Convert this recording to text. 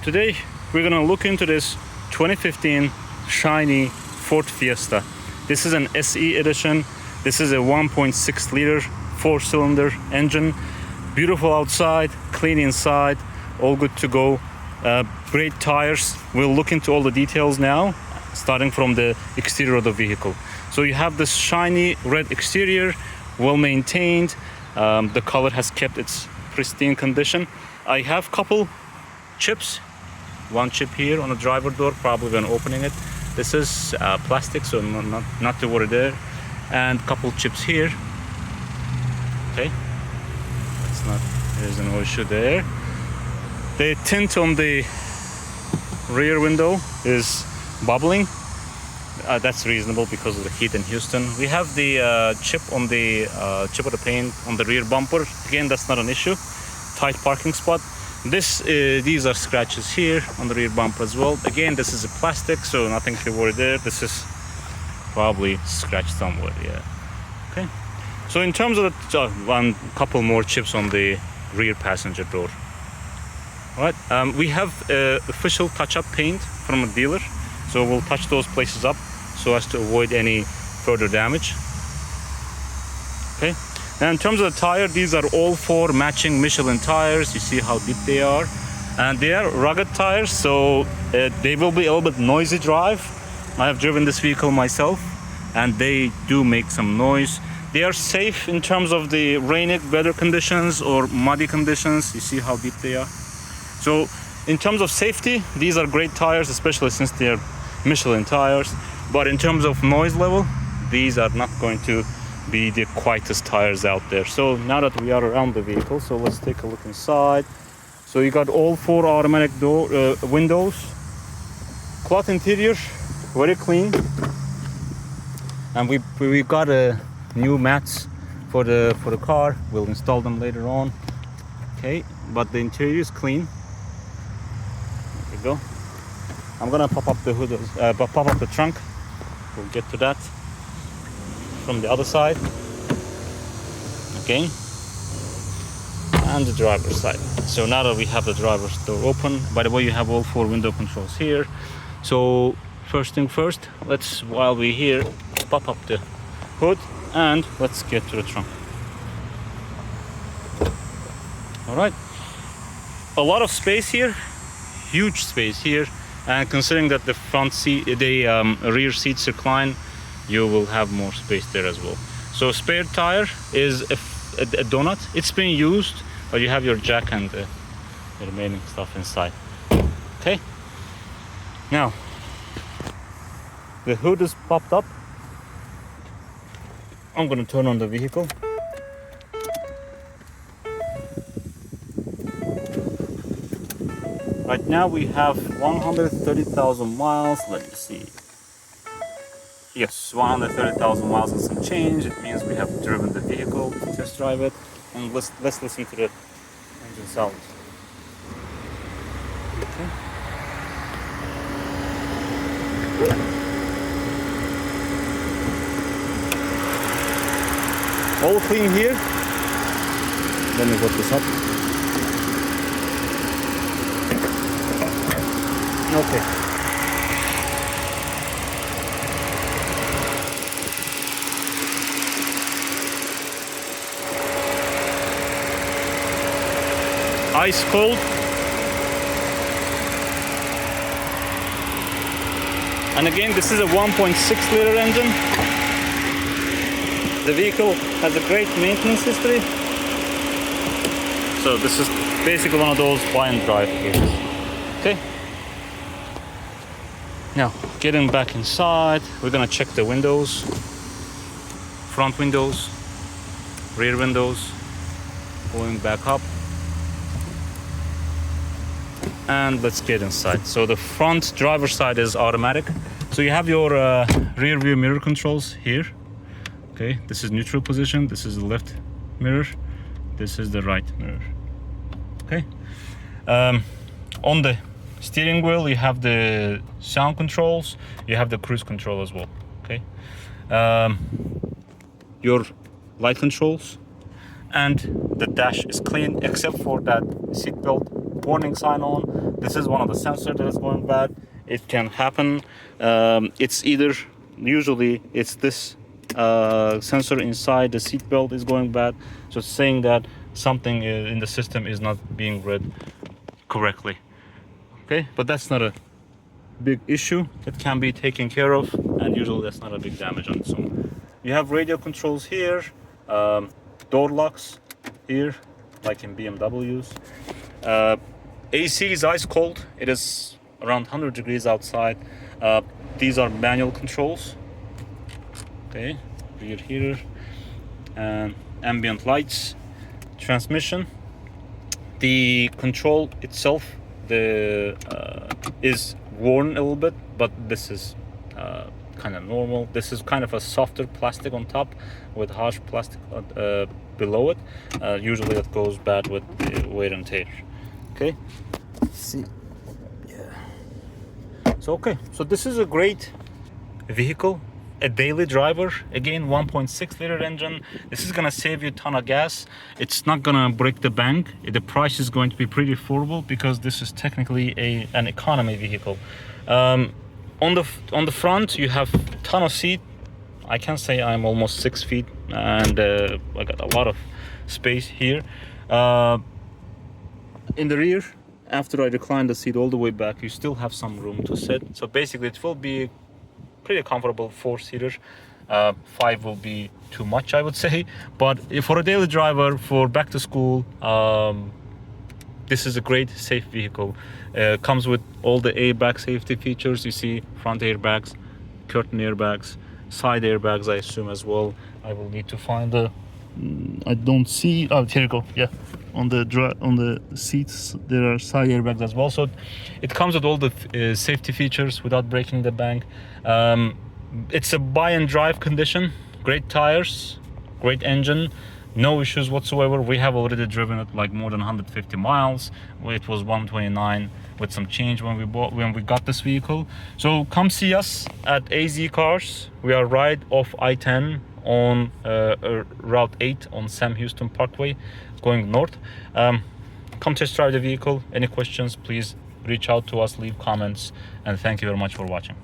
Today we're gonna look into this 2015 shiny Ford Fiesta. This is an SE edition. This is a 1.6 liter 4-cylinder engine. Beautiful outside, clean inside, all good to go. Great tires. We'll look into all the details now, starting from the exterior of the vehicle. So you have this shiny red exterior, well maintained. The color has kept its pristine condition. I have couple chips. One chip here on the driver door, probably when opening it. This is plastic, so not to worry there. And couple chips here. Okay, that's not. There's no issue there. The tint on the rear window is bubbling. That's reasonable because of the heat in Houston. We have the chip on the chip of the paint on the rear bumper. Again, that's not an issue. Tight parking spot. These are scratches here on the rear bumper as well. Again, this is a plastic, so nothing to worry there. This is probably scratched somewhere. Yeah. Okay. So in terms of the one couple more chips on the rear passenger door. All right. We have official touch-up paint from a dealer, so we'll touch those places up so as to avoid any further damage. Okay. Now in terms of the tire, these are all 4 matching Michelin tires. You see how deep they are, and they are rugged tires, so they will be a little bit noisy drive. I have driven this vehicle myself, and they do make some noise. They are safe in terms of the rainy weather conditions or muddy conditions. You see how deep they are. So in terms of safety, these are great tires, especially since they are Michelin tires. But in terms of noise level, these are not going to be the quietest tires out there. So now that we are around the vehicle, so let's take a look inside. So you got all 4 automatic windows, cloth interior, very clean, and we got new mats for the car. We'll install them later on. Okay, but the interior is clean. There we go. I'm gonna pop up the hood, pop up the trunk. We'll get to that from the other side. Okay, and the driver's side. So now that we have the driver's door open, by the way, you have all 4 window controls here. So first thing first, while we're here, pop up the hood and let's get to the trunk. All right, a lot of space here, huge space here, and considering that the front seat, the rear seats recline, you will have more space there as well. So spare tire is a donut. It's been used, but you have your jack and the remaining stuff inside. Okay. Now the hood is popped up. I'm gonna turn on the vehicle. Right now we have 130,000 miles. Let me see. Yes, 130,000 miles and some change. It means we have driven the vehicle to test drive it. And let's listen to the engine sound. Okay. All clean here. Let me put this up. Okay. Ice cold. And again, this is a 1.6 liter engine. The vehicle has a great maintenance history. So this is basically one of those buy and drive vehicles. Okay. Now, getting back inside, we're gonna check the windows. Front windows, rear windows, going back up. And let's get inside. So the front driver's side is automatic. So you have your rear view mirror controls here. Okay, this is neutral position. This is the left mirror. This is the right mirror. Okay. On the steering wheel, you have the sound controls. You have the cruise control as well. Okay. Your light controls, and the dash is clean except for that seatbelt warning sign on. This is one of the sensors that is going bad. It can happen. It's either, usually it's this sensor inside the seat belt is going bad. So it's saying that something in the system is not being read correctly. Okay, but that's not a big issue. It can be taken care of, and usually that's not a big damage on its own. You have radio controls here, door locks here, like in BMWs. AC is ice cold. It is around 100 degrees outside. These are manual controls. Okay, rear heater and ambient lights. Transmission. The control itself is worn a little bit, but this is kind of normal. This is kind of a softer plastic on top with harsh plastic below it. Usually that goes bad with the wear and tear. Okay, let's see. Yeah. So okay, so this is a great vehicle, a daily driver. Again, 1.6 liter engine. This is gonna save you a ton of gas. It's not gonna break the bank. The price is going to be pretty affordable because this is technically an economy vehicle. On the front, you have a ton of seat. I can say I'm almost 6 feet, and I got a lot of space here. In the rear, after I recline the seat all the way back, you still have some room to sit. So basically, it will be pretty comfortable 4-seater. 5 will be too much, I would say. But for a daily driver, for back to school, this is a great safe vehicle. Comes with all the airbag safety features. You see front airbags, curtain airbags, side airbags, I assume as well. I will need to find the. I don't see. Oh, here you go. Yeah, on the seats there are side airbags as well. So it comes with all the safety features without breaking the bank. It's a buy and drive condition. Great tires, great engine. No issues whatsoever. We have already driven it like more than 150 miles. It was 129 with some change when we got this vehicle. So come see us at AZ Cars. We are right off I-10 on Route 8 on Sam Houston Parkway, going north. Come test drive the vehicle. Any questions, please reach out to us, leave comments, and thank you very much for watching.